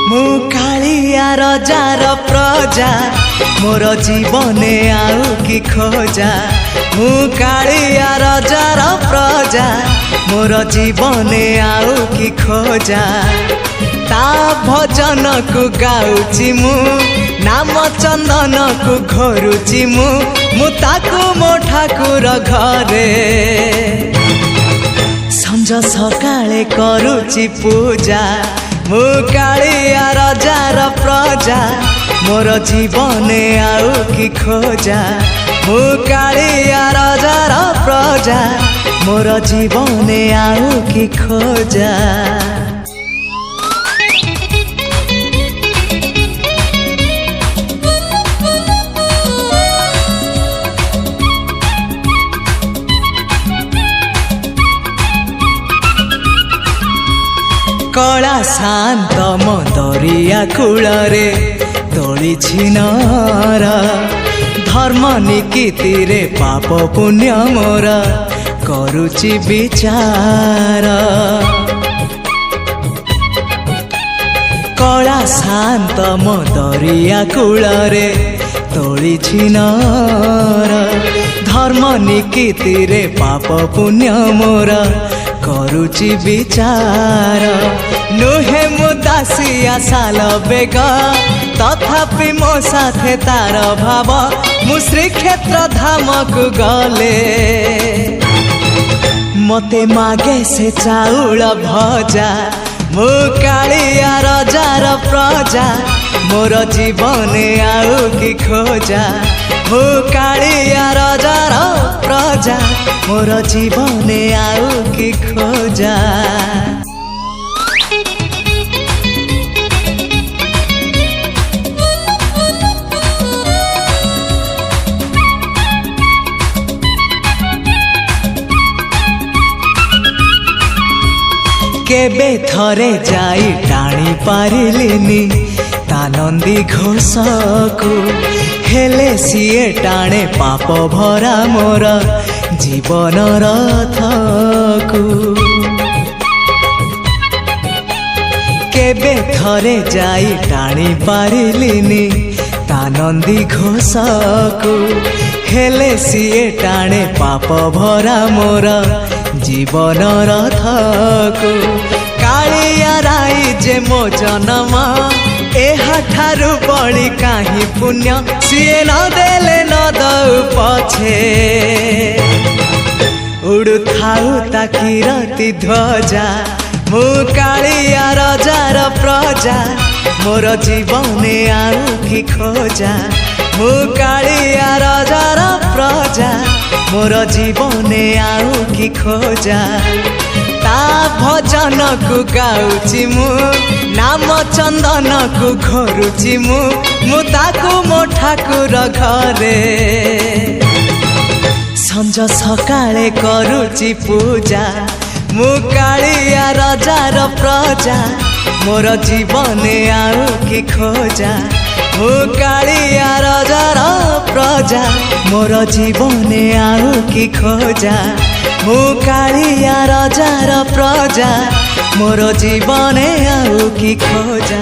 मु कालिया रजार प्रजा मोर जीवने आउ कि खोजा। मु कालिया रजार प्रजा मोर जीवने आउ कि खोजा। ता भजन को गाउची मु नाम चंदन को घोरुची मु ताकू मो ठाकुर घरे संज सकाळे करूची पूजा। मु कालिया रजार प्रजा मोर जीवने आउ कि खोजा। मु कालिया रजार प्रजा मोर जीवने आउ कि खोजा। कला शांत दरिया कूल रे तोली छिनर। धर्म निकीति रे पाप पुण्य मोर करुची विचार। कला शांत दरिया कूल रे तोली छिनर। धर्म निकीति रे पाप पुण्य मोर करुची विचार। नुहे मु दासिया साल बेग तथापि मो साथे तार भाव। मु श्रीक्षेत्र धाम को गले मते मागे से चाउल भजा। मु कालिया रजार प्रजा मोर जीवने आउ कि खोजा। मु कालिया रजार प्रजा मोर जीवने आउ कि खोजा। केबे थरे जाई टाणी पारिलिनी तानंदी घोष को। हेले सिए टाणे पाप भरा मोर जीवन रथ को। केबे थरे जाई टाणी पारिलिनी तानंदी घोष को। हेले सिए टाणे पाप भरा मोर जीवन रथ को। कालिया राई जे मो जन्म एहा ठारु बड़ी काहि पुण्य। सिए न देले न दउ पछे उड़ु थाउ ताकि रति ध्वजा। मु कालिया रजार प्रजा मोर जीवने आउ कि खोजा। मु कालिया रजार प्रजा मोर जीवने आउ कि खोजा। ता भजन को गाउची मु नाम चंदन को घोरुची मु ताकू मो ठाकुर घरे संज सकाळे करूची पूजा। मु कालिया रजार प्रजा मोर जीवने आउ कि खोजा। मु कालिया रजार प्रजा मोर जीवने आउ कि खोजा। मु कालिया रजार प्रजा मोर जीवने आउ कि खोजा।